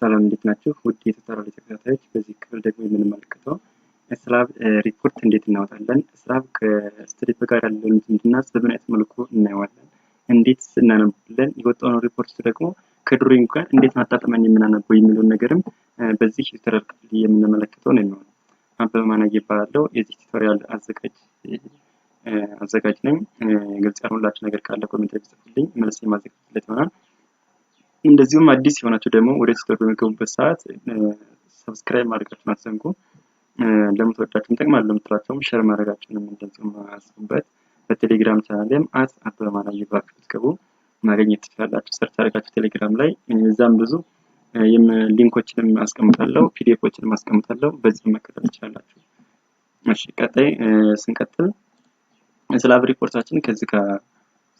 ሰላም እንዴት ናችሁ? ውድ የተጣራሪ ተከታታዮች በዚህ ክፍል ደግሞ የምንመለከተው ስላብ ሪፖርት እንዴት እናወጣለን፣ ስላብ ከስትሪፕ ጋር ያለውን ዝምድና በምን አይነት መልኩ እናየዋለን፣ እንዴት እናነባለን፣ የወጣውን ሪፖርት ደግሞ ከድሮይንግ ጋር እንዴት ማጣጣም የምናነበው የሚለውን ነገርም በዚህ ቱቶሪያል ክፍል የምንመለከተው ነው የሚሆነው። አበበ ማናዬ ይባላል። የዚህ ቱቶሪያል አዘጋጅ ነኝ። ግልጽ ያልሆነላችሁ ነገር ካለ ኮሜንት ላይ ጽፉልኝ፣ መልስ የማዘጋጅለት ይሆናል። እንደዚሁም አዲስ የሆናችሁ ደግሞ ወደ ቱቶሪያል በሚገቡበት ሰዓት ሰብስክራይብ ማድረጋችሁን አትዘንጉ። ለምትወዳችሁም ይጠቅማል ለምትላችሁም ሼር ማድረጋችሁንም እንደዚሁም አስቡበት። በቴሌግራም ቻናሌም አበበ ማናዬ ብላችሁ ብትገቡ ማግኘት ትችላላችሁ። ሰርች አድርጋችሁ ቴሌግራም ላይ እዛም ብዙ ሊንኮችንም አስቀምጣለሁ፣ ፒዲኤፎችንም አስቀምጣለሁ። በዚህ መከታተል ትችላላችሁ። እሺ ቀጣይ ስንቀጥል ስላብ ሪፖርታችን ከዚህ ጋር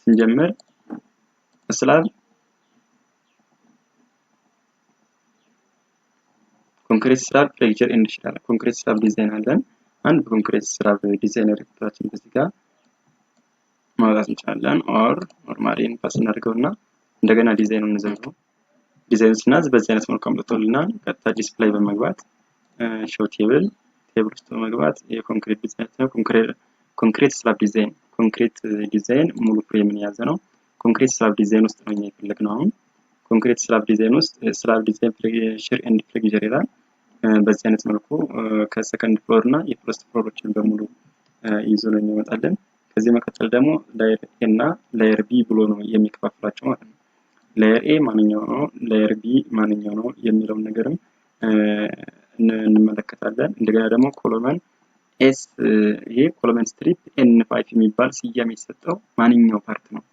ስንጀምር ስላብ ኮንክሪት ስላብ ፍሌክቸር ኤንድ ሺር ኮንክሪት ስላብ ዲዛይን አለን። አንድ ኮንክሪት ስላብ ዲዛይን ሪፖርታችን በዚህ ጋር ማውጣት እንችላለን። ኦር ኖርማሊን ፓስ እናድርገውና እንደገና ዲዛይኑን እንዘርዘው። ዲዛይን ስናዝ በዚህ አይነት መልኩ አምጥቶልናል። ቀጥታ ዲስፕሌይ በመግባት ሾው ቴብል ውስጥ በመግባት የኮንክሪት ዲዛይን ነው። ኮንክሪት ስላብ ዲዛይን ሙሉ ፍሬምን የያዘ ነው። ኮንክሪት ስላብ ዲዛይን ውስጥ ነው የፈለግነው። አሁን ኮንክሪት ስላብ ዲዛይን ውስጥ ስላብ ዲዛይን ሺር ኤንድ ፍሌክቸር ይላል። በዚህ አይነት መልኩ ከሰከንድ ፍሎር እና የፈርስት ፍሎሮችን በሙሉ ይዞ ነው የሚመጣልን። ከዚህ መቀጠል ደግሞ ላየር ኤ እና ላየር ቢ ብሎ ነው የሚከፋፍላቸው ማለት ነው። ላየር ኤ ማንኛው ነው፣ ላየር ቢ ማንኛው ነው የሚለውን ነገርም እንመለከታለን። እንደገና ደግሞ ኮሎመን ኤስ ይሄ ኮሎመን ስትሪፕ ኤን5 የሚባል ስያሜ የተሰጠው ማንኛው ፓርት ነው።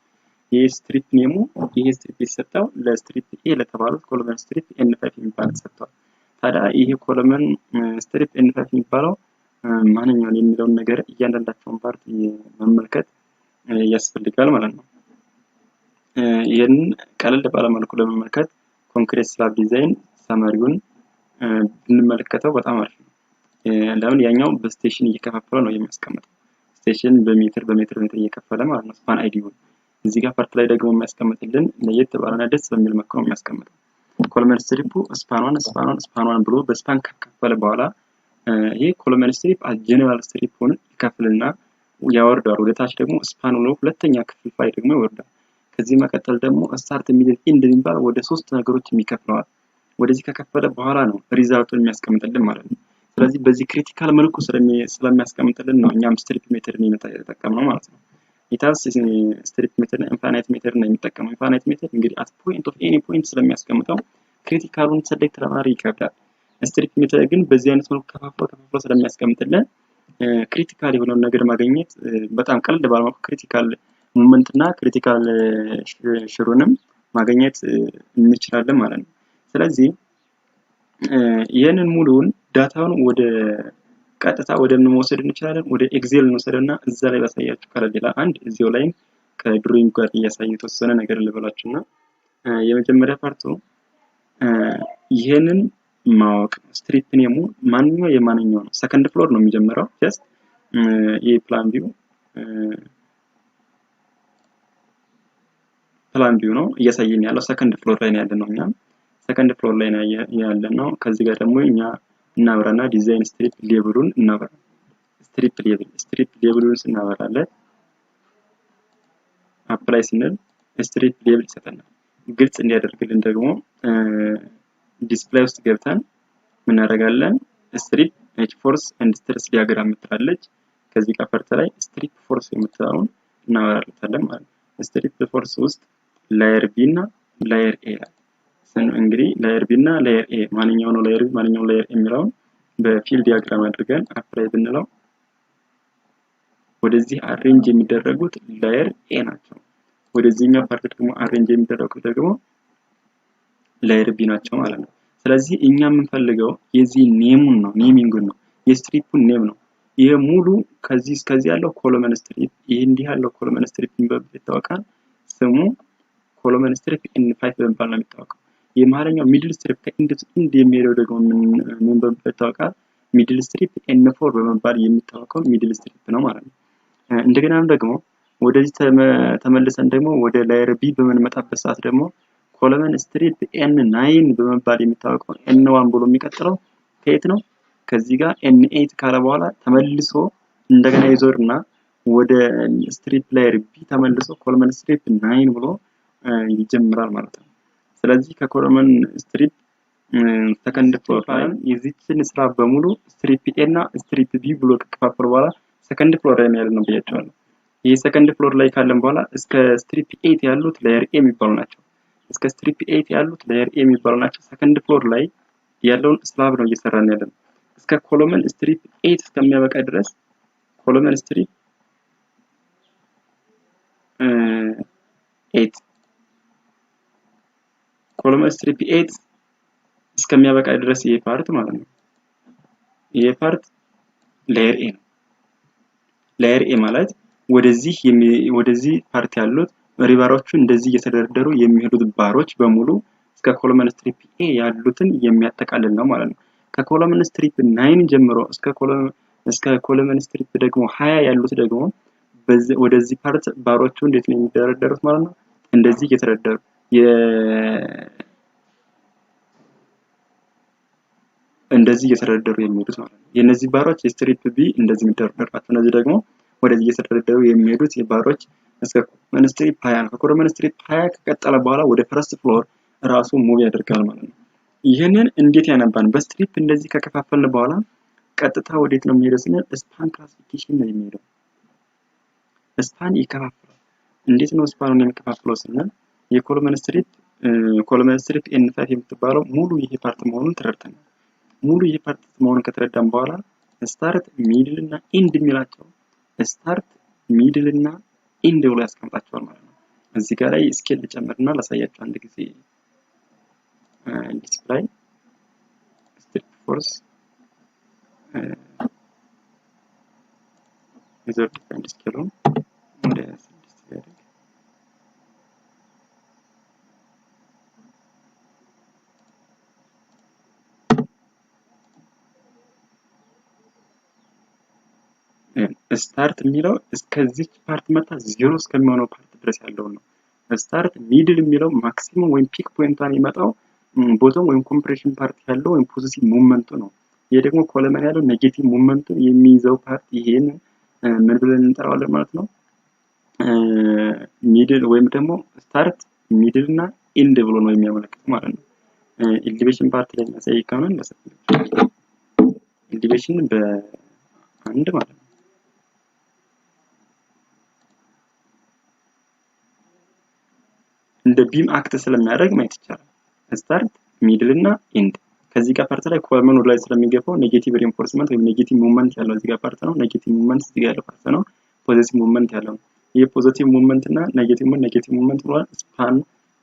ይሄ ስትሪፕ ኔሙ ይሄ ስትሪፕ የተሰጠው ለስትሪፕ ኤ ለተባሉት ኮሎመን ስትሪፕ ኤን5 የሚባል ተሰጥቷል። ታዲያ ይሄ ኮሎመን ስትሪፕ ኤን5 የሚባለው ማንኛውን የሚለውን ነገር እያንዳንዳቸውን ፓርት መመልከት ያስፈልጋል ማለት ነው። ይሄን ቀለል ባለ መልኩ ለመመልከት ኮንክሪት ስላብ ዲዛይን ሰመሪውን ብንመለከተው በጣም አሪፍ ነው። ለምን ያኛው በስቴሽን እየከፋፈለ ነው የሚያስቀምጠው። ስቴሽን በሜትር እየከፈለ ማለት ነው ስፓን አይዲውን። እዚህ ጋር ፓርት ላይ ደግሞ የሚያስቀምጥልን ለየት ባለና ደስ በሚል መልኩ ነው የሚያስቀምጠው። ኮሎመን ስትሪፑ ስፓኗን ብሎ በስፓን ከከፈለ በኋላ ይሄ ኮሎመን ስትሪፕ ጀነራል ስትሪፑን ይከፍልና ያወርዳል። ወደ ታች ደግሞ ስፓን ነው ሁለተኛ ክፍልፋይ ደግሞ ይወርዳል። ከዚህ መቀጠል ደግሞ ስታርት ሚድል ኤንድ የሚባል ወደ ሶስት ነገሮች የሚከፍለዋል። ወደዚህ ከከፈለ በኋላ ነው ሪዛልቱን የሚያስቀምጥልን ማለት ነው። ስለዚህ በዚህ ክሪቲካል መልኩ ስለሚያስቀምጥልን ነው እኛም ስትሪፕ ሜተርን የተጠቀምነው ማለት ነው። ኢታብስ ስትሪፕ ሜተር ኢንፋይናይት ሜተር ነው የሚጠቀመው። ኢንፋይናይት ሜተር እንግዲህ አት ፖይንት ኦፍ ኤኒ ፖይንት ስለሚያስቀምጠው ክሪቲካሉን ሰሌክት ለማድረግ ይከብዳል። ስትሪፕ ሜተር ግን በዚህ አይነት መልኩ ከፋፍሎ ስለሚያስቀምጥልን ክሪቲካል የሆነውን ነገር ማግኘት በጣም ቀለል ባለ መልኩ ክሪቲካል ሞመንት እና ክሪቲካል ሽሩንም ማግኘት እንችላለን ማለት ነው። ስለዚህ ይሄንን ሙሉውን ዳታውን ወደ ቀጥታ ወደ ምን መውሰድ እንችላለን? ወደ ኤክሴል እንወስድና እዛ ላይ ባሳያችሁ ቀለል ይላል። አንድ እዚሁ ላይ ከድሮይንግ ጋር እያሳየ የተወሰነ ነገር ልበላችሁና የመጀመሪያ ፓርቱ ይሄንን ማወቅ ስትሪፕ ኔሙ ማንኛው የማንኛው ነው። ሰከንድ ፍሎር ነው የሚጀምረው። ጀስት የፕላን ቪው ነው እያሳየን ያለው ሰከንድ ፍሎር ላይ ነው ያለነው። እኛም ሰከንድ ፍሎር ላይ ነው ያለነው። ከዚህ ጋር ደግሞ እኛ እናብራና ዲዛይን ስትሪፕ ሌብሉን እናብራ። ስትሪፕ ሌብሉን ስናበራለት አፕላይ ስንል ስትሪፕ ሌብል ይሰጠናል። ግልጽ እንዲያደርግልን ደግሞ ዲስፕሌይ ውስጥ ገብተን ምን እናደርጋለን? ስትሪፕ ኤች ፎርስ ኤንድ ስትሬስ ዲያግራም የምትላለች ከዚህ ጋር ፓርት ላይ ስትሪፕ ፎርስ የምትለውን እናበራለታለን ማለት ነው። ስትሪፕ ፎርስ ውስጥ ላየር ቢ እና ላየር ኤ እንግዲህ ላየር ቢ እና ላየር ኤ ማንኛው ነው ላየር ቢ ማንኛው ላየር ኤ የሚለውን በፊልድ ዲያግራም አድርገን አፕላይ ብንለው ወደዚህ አሬንጅ የሚደረጉት ላየር ኤ ናቸው። ወደዚህኛው ፓርት ደግሞ አሬንጅ የሚደረጉት ደግሞ ላየር ቢ ናቸው ማለት ነው። ስለዚህ እኛ የምንፈልገው የዚህ ኔሙን ነው፣ ኔሚንጉን ነው፣ የስትሪፑን ኔም ነው። ይሄ ሙሉ ከዚህ እስከዚህ ያለው ኮሎመን ስትሪፕ፣ ይሄ እንዲህ ያለው ኮሎመን ስትሪፕ ይታወቃል። ስሙ ኮሎመን ስትሪፕ ኤን5 በመባል ነው የሚታወቀው። የመሃለኛው ሚድል ስትሪፕ ከኢንድ የሚሄደው ደግሞ ምን በመባል ይታወቃል? ሚድል ስትሪፕ ኤን4 በመባል የሚታወቀው ሚድል ስትሪፕ ነው ማለት ነው። እንደገና ደግሞ ወደዚህ ተመልሰን ደግሞ ወደ ላየር ቢ በምንመጣበት ሰዓት ደግሞ ኮለመን ስትሪፕ N9 በመባል የሚታወቀው N1 ብሎ የሚቀጥለው ከየት ነው? ከዚህ ጋር N8 ካለ በኋላ ተመልሶ እንደገና ይዞርና ወደ ስትሪፕ ላየር ቢ ተመልሶ ኮለመን ስትሪፕ 9 ብሎ ይጀምራል ማለት ነው። ስለዚህ ከኮለመን ስትሪፕ ሰከንድ ፍሎር ላይ የዚችን ስራ በሙሉ ስትሪፕ ኤ እና ስትሪፕ ቢ ብሎ ከከፋፈሉ በኋላ ሰከንድ ፍሎር ላይ ያለው ነው ብያቸዋለሁ። ይሄ ሰከንድ ፍሎር ላይ ካለን በኋላ እስከ ስትሪፕ 8 ያሉት ላየር ኤ የሚባሉ ናቸው። እስከ ስትሪፕ 8 ያሉት ላየር ኤ የሚባሉ ናቸው። ሰከንድ ፍሎር ላይ ያለውን ስላብ ነው እየሰራን ያለን። እስከ ኮለመን ስትሪፕ 8 እስከሚያበቃ ድረስ ኮለመን ስትሪፕ 8 ኮለመን ስትሪፕ 8 እስከሚያበቃ ድረስ ይሄ ፓርት ማለት ነው። ይሄ ፓርት ላየር ኤ ነው። ላየር ኤ ማለት ወደዚህ ፓርት ያሉት ሪባሮቹ እንደዚህ እየተደረደሩ የሚሄዱት ባሮች በሙሉ እስከ ኮለመን ስትሪፕ ኤ ያሉትን የሚያጠቃልል ነው ማለት ነው። ከኮለመን ስትሪፕ 9 ጀምሮ እስከ ኮለመን ስትሪፕ ደግሞ 20 ያሉት ደግሞ ወደዚህ ፓርት ባሮቹ እንዴት ነው የሚደረደሩት ማለት ነው? እንደዚህ እየተደረደሩ የሚሄዱት ማለት ነው። የነዚህ ባሮች የስትሪፕ ቢ እንደዚህ የሚደረደሩ ናቸው። እነዚህ ደግሞ ወደዚህ እየተደረደሩ የሚሄዱት የባሮች እስከ ኮለመን ስትሪፕ 20 ነው። ከኮለመን ስትሪፕ 20 ከቀጠለ በኋላ ወደ ፈርስት ፍሎር ራሱ ሙቭ ያደርጋል ማለት ነው። ይሄንን እንዴት ያነባን? በስትሪፕ እንደዚህ ከከፋፈልን በኋላ ቀጥታ ወዴት ነው የሚሄደው ስንል ስፓን ክላሲፊኬሽን ነው የሚሄደው። ስፓን ይከፋፈላል። እንዴት ነው ስፓኑን የሚከፋፈለው ስንል የኮለመን ስትሪፕ N5 የምትባለው ሙሉ ይሄ ፓርት መሆኑን ተረድተናል። ሙሉ ይሄ ፓርት መሆኑን ከተረዳን በኋላ ስታርት ሚድል እና ኢንድ የሚላቸው ስታርት ሚድል እና ኢንድ ብሎ ያስቀምጣቸዋል ማለት ነው። እዚህ ጋር ላይ ስኬል ልጨምርና ላሳያችሁ አንድ ጊዜ ዲስፕላይ ስትሪፕ ፎርስ ዩዘር ዲፋይንድ ስኬሉን ወደ 6 ያደርግ ስታርት የሚለው እስከዚህ ፓርት መጣ 0 እስከሚሆነው ፓርት ድረስ ያለው ነው። ስታርት ሚድል የሚለው ማክሲመም ወይም ፒክ ፖይንቷን የሚመጣው ቦቶም ወይም ኮምፕሬሽን ፓርት ያለው ወይም ፖዚቲቭ ሙቭመንቱ ነው። ይሄ ደግሞ ኮለመን ያለው ኔጌቲቭ ሙቭመንቱ የሚይዘው ፓርት ይሄን ምን ብለን እንጠራዋለን ማለት ነው? ሚድል ወይም ደግሞ ስታርት ሚድል እና ኢንድ ብሎ ነው የሚያመለክተው ማለት ነው። ኤሊቬሽን ፓርት ላይ የሚያሳይ ከሆነ ኤሊቬሽን በአንድ ማለት ነው። እንደ ቢም አክት ስለሚያደርግ ማየት ይቻላል። ስታርት ሚድል እና ኢንድ ከዚህ ጋር ፓርት ላይ ኮለመኑ ላይ ስለሚገባው ኔጌቲቭ ሪኢንፎርስመንት ወይም ኔጌቲቭ ሙቭመንት ያለው እዚህ ጋር ፓርት ነው። ኔጌቲቭ ሙቭመንት እዚህ ጋር ያለው ፓርት ነው። ፖዚቲቭ ሙቭመንት ያለው ነው። ይሄ ፖዚቲቭ ሙቭመንት እና ኔጌቲቭ ሙቭመንት ብሎ ስፓን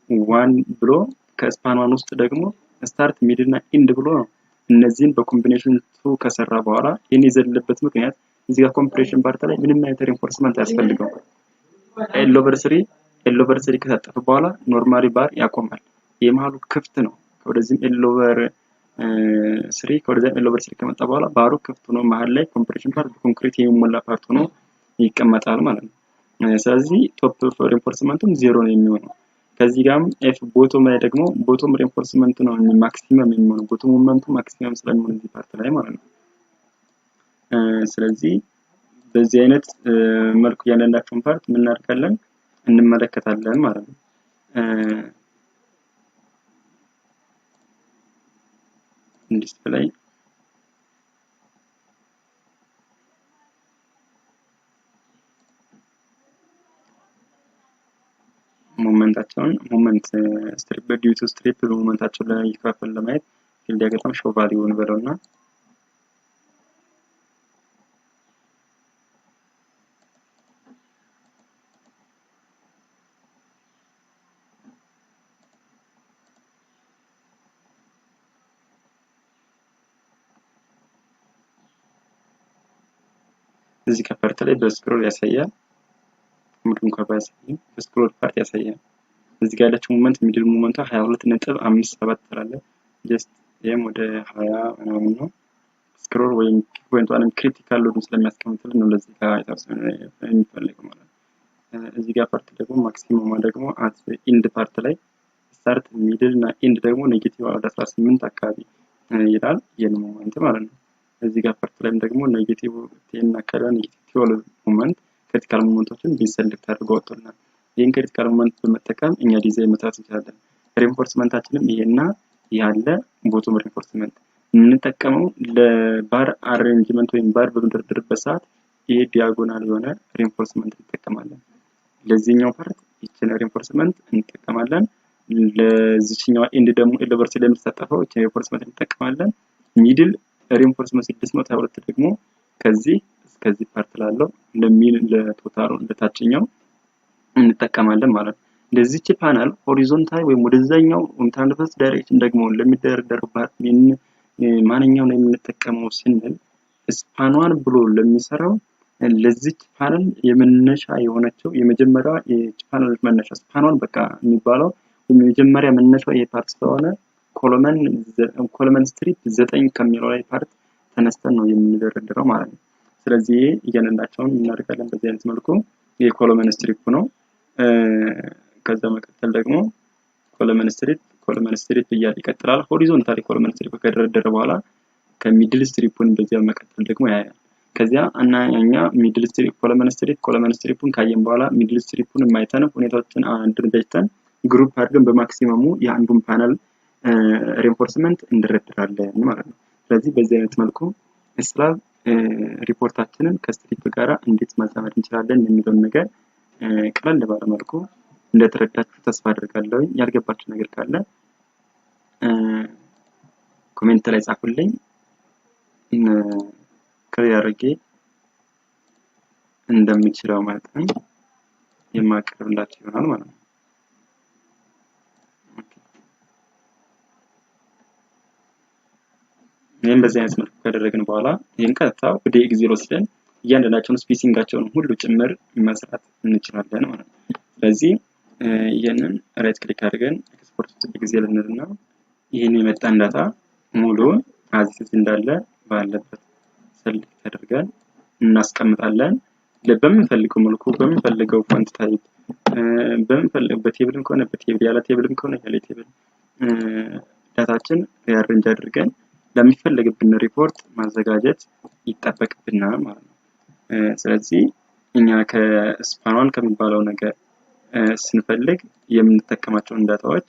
1 ብሎ ከስፓን 1 ውስጥ ደግሞ ስታርት ሚድል እና ኢንድ ብሎ ነው። እነዚህን በኮምቢኔሽን 2 ከሰራ በኋላ ይሄን የዘለበት ምክንያት እዚህ ጋር ኮምፕሬሽን ፓርት ላይ ምንም አይነት ሪኢንፎርስመንት ያስፈልገው ኤል ኦቨር 3 ከታጠፈ በኋላ ኖርማሊ ባር ያቆማል። የመሃሉ ክፍት ነው። ወደዚህም ኤል ኦቨር 3 ከወደዚህም ኤል ኦቨር 3 ከመጣ በኋላ ባሩ ክፍት ነው። መሃል ላይ ኮምፕሬሽን ፓርት በኮንክሪት የሚሞላ ፓርት ሆኖ ይቀመጣል ማለት ነው። ስለዚህ ቶፕ ሪኢንፎርስመንቱም 0 ነው የሚሆነው። ከዚህ ጋርም ኤፍ ቦቶም ላይ ደግሞ ቦቶም ሪኢንፎርስመንት ነው ማክሲመም የሚሆነው። ቦቶም ሙቭመንቱ ማክሲመም ስለሚሆን እዚህ ፓርት ላይ ማለት ነው። ስለዚህ በዚህ አይነት መልኩ ያለላችሁን ፓርት ምን እናደርጋለን እንመለከታለን ማለት ነው። ዲስፕላይ ሞመንት ስትሪፕ ዲዩ ቱ ስትሪፕ ሞመንታቸውን ላይ ይከፋፈል ለማየት ፊልድ ዲያግራም ሾው ቫልዩውን በለውና እዚህ ከፓርት ላይ በስክሮል ያሳያል። ሙሉን ከባስ በስክሮል ፓርት ያሳያል። እዚህ ጋር ያለችው ሞመንት ሚድል ሞመንቷ 22.57 ትላለች። ጀስት ይሄም ወደ 20 ምናምን ነው። ስክሮል ወይም ፒክ ፖይንቷንም ክሪቲካል ሎድን ስለሚያስቀምጥልን ነው ለዚህ ጋር አይታሰብ የሚፈልገው ማለት ነው። እዚህ ጋር ፓርት ደግሞ ማክሲመም ደግሞ አት ኢንድ ፓርት ላይ ስታርት ሚድል እና ኤንድ ደግሞ ኔጌቲቭ ወደ 18 አካባቢ ይላል የን ሞመንት ማለት ነው። እዚህ ጋር ፓርት ላይም ደግሞ ኔጌቲቭ 10 አካባቢ ኔጌቲቭ 12 ሞመንት ክሪቲካል ሞመንቶችን ዲሰሌክት አድርጎ ወጥቶልናል። ይህን ክሪቲካል ሞመንት በመጠቀም እኛ ዲዛይን መስራት እንችላለን። ሪንፎርስመንታችንም ይሄና ያለ ቦቶም ሪንፎርስመንት የምንጠቀመው ለባር አሬንጅመንት ወይም ባር በምንደረድርበት ሰዓት ይሄ ዲያጎናል የሆነ ሪንፎርስመንት እንጠቀማለን። ለዚህኛው ፓርት ይችን ሪንፎርስመንት እንጠቀማለን። ለዚህኛው ኤንድ ደግሞ ኤለቨርሲ ላይ የምትሳተፈው ይችን ሪንፎርስመንት እንጠቀማለን። ሚድል ሪንፎርስመንት 622 ደግሞ ከዚህ እስከዚህ ፓርት ላለው ለቶታሉ ለታችኛው እንጠቀማለን ማለት ነው። ለዚህች ፓናል ሆሪዞንታል ወይም ወደዛኛው ትራንስቨርስ ዳይሬክሽን ደግሞ ለሚደረደረው ፓርት ማንኛው ነው የምንጠቀመው ስንል ስፓኗን ብሎ ለሚሰራው ለዚህች ፓናል የመነሻ የሆነችው የመጀመሪያዋ የፓናል መነሻ ስፓኗን በቃ የሚባለው የመጀመሪያ መነሻው ይሄ ፓርት ስለሆነ ኮለመን ስትሪፕ 9 ከሚለው ላይ ፓርት ተነስተን ነው የምንደረድረው ማለት ነው። ስለዚህ እያንዳንዳቸውን እናደርጋለን በዚህ አይነት መልኩ የኮለመን ስትሪፕ ነው። ከዛ መቀጠል ደግሞ ኮለመን ስትሪፕ እያለ ይቀጥላል። ሆሪዞንታሊ ኮለመን ስትሪፕ ከደረደረ በኋላ ከሚድል ስትሪፑን በዚያ መቀጠል ደግሞ ያያል። ከዚያ እኛ ሚድል ስትሪፕ ኮለመን ስትሪፑን ካየን በኋላ ሚድል ስትሪፑን የማይተን ሁኔታዎችን አድርገን ግሩፕ አድርገን በማክሲመሙ የአንዱን ፓነል ሪንፎርስመንት እንደረድራለን ማለት ነው። ስለዚህ በዚህ አይነት መልኩ ስላብ ሪፖርታችንን ከስትሪፕ ጋራ እንዴት ማዛመድ እንችላለን የሚለውን ነገር ቀለል ባለ መልኩ እንደተረዳችሁ ተስፋ አድርጋለሁ። ያልገባችሁ ነገር ካለ ኮሜንት ላይ ጻፉልኝ። ክሊር አድርጌ እንደምችለው መጠን የማቀርብላችሁ ይሆናል ማለት ነው። ይሄን በዚህ አይነት መልኩ ካደረግን በኋላ ይሄን ቀጥታ ወደ ኤግዜል ወስደን እያንዳንዳቸውን ስፔሲንጋቸውን ሁሉ ጭምር መስራት እንችላለን ማለት ነው። ስለዚህ ይሄንን ራይት ክሊክ አድርገን ኤክስፖርት ቱ ኤግዜል እንልና ይሄን የመጣን ዳታ ሙሉ አዚስ እንዳለ ባለበት ሰሌክት አድርገን እናስቀምጣለን። በምንፈልገው መልኩ በምንፈልገው ፎንት ታይፕ በምንፈልገው በቴብልም ከሆነ በቴብል ያለ ቴብልም ከሆነ ያለ ቴብል ዳታችን ሪአሬንጅ አድርገን ለሚፈልግብን ሪፖርት ማዘጋጀት ይጠበቅብናል ማለት ነው። ስለዚህ እኛ ከስፓኗን ከሚባለው ነገር ስንፈልግ የምንጠቀማቸውን ዳታዎች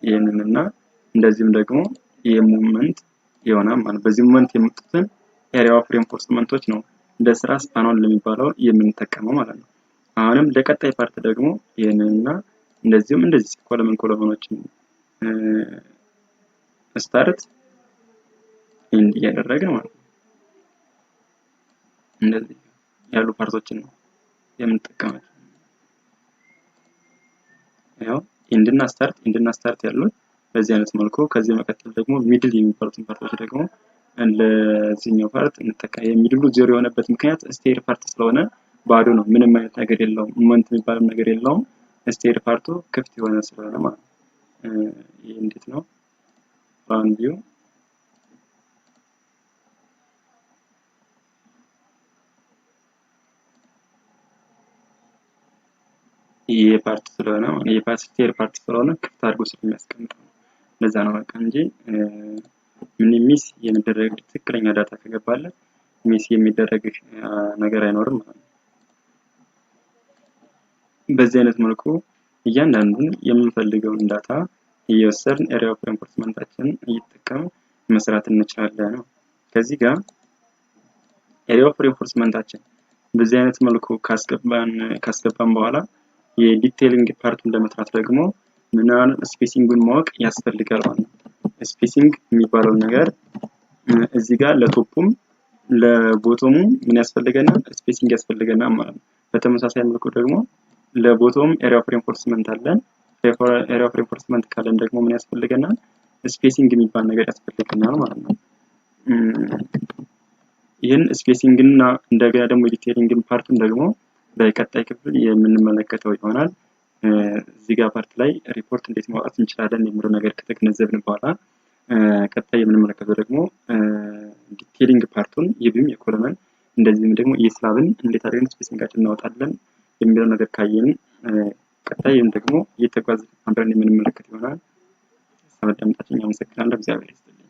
ይሄንንና እንደዚህም ደግሞ የሞመንት ይሆናል ማለት በዚህ ሞመንት የመጡትን ኤሪያ ኦፍ ሪንፎርስመንቶች ነው ለስራ ስፓኗን ለሚባለው የምንጠቀመው ማለት ነው። አሁንም ለቀጣይ ፓርት ደግሞ ይሄንንና እንደዚህም እንደዚህ ኮለመኖችን ስታርት ኤንድ እያደረግን ማለት ነው። እንደዚህ ያሉ ፓርቶችን ነው የምንጠቀማቸው። ያው ኤንድና ስታርት ያሉት በዚህ አይነት መልኩ ከዚህ መቀጠል ደግሞ ሚድል የሚባሉትን ፓርቶች ደግሞ ለዚህኛው ፓርት እንጠቀም። የሚድሉ ዜሮ የሆነበት ምክንያት ስቴር ፓርት ስለሆነ ባዶ ነው፣ ምንም አይነት ነገር የለውም፣ ሞመንት የሚባልም ነገር የለውም። ስቴር ፓርቱ ክፍት የሆነ ስለሆነ ማለት ነው። ይሄ እንዴት ነው ራውንድ ቪው ይሄ ፓርት ስለሆነ ይሄ ፓርት ስቴር ፓርት ስለሆነ ክፍት አድርጎ ስለሚያስቀምጥ ነው። ለዛ ነው በቃ እንጂ ምን ሚስ የሚደረግ ትክክለኛ ዳታ ከገባለ ሚስ የሚደረግ ነገር አይኖርም ማለት ነው። በዚህ አይነት መልኩ እያንዳንዱን የምንፈልገውን ዳታ እየወሰድን ኤሪያ ኦፍ ሪንፎርስመንታችን እየተጠቀምን መስራት እንችላለን ነው። ከዚህ ጋር ኤሪያ ኦፍ ሪንፎርስመንታችን በዚህ አይነት መልኩ ካስገባን በኋላ የዲቴይሊንግ ፓርቱን ለመስራት ደግሞ ምናን ስፔሲንጉን ማወቅ ያስፈልጋል ማለት ነው። ስፔሲንግ የሚባለው ነገር እዚህ ጋር ለቶፑም ለቦቶሙ ምን ያስፈልገናል? ስፔሲንግ ያስፈልገናል ማለት ነው። በተመሳሳይ መልኩ ደግሞ ለቦቶም ኤሪያ ኦፍ ሪንፎርስመንት አለን። ኤሪያ ኦፍ ሪንፎርስመንት ካለን ደግሞ ምን ያስፈልገናል? ስፔሲንግ የሚባል ነገር ያስፈልገናል ማለት ነው። ይህን ስፔሲንግ እና እንደገና ደግሞ ዲቴይሊንግ ፓርቱን ደግሞ በቀጣይ ክፍል የምንመለከተው ይሆናል። እዚህ ጋር ፓርት ላይ ሪፖርት እንዴት ማውጣት እንችላለን የሚለው ነገር ከተገነዘብን በኋላ ቀጣይ የምንመለከተው ደግሞ ዲቴይሊንግ ፓርቱን የቢም የኮለመን እንደዚህም ደግሞ የስላብን እንዴት አድርገን ስፔሲንጋችን እናወጣለን የሚለው ነገር ካየን በቀጣይም ደግሞ እየተጓዝን አብረን የምንመለከት ይሆናል። ስለተመጣጣኝ አመሰግናለሁ። እግዚአብሔር ይስጥልኝ።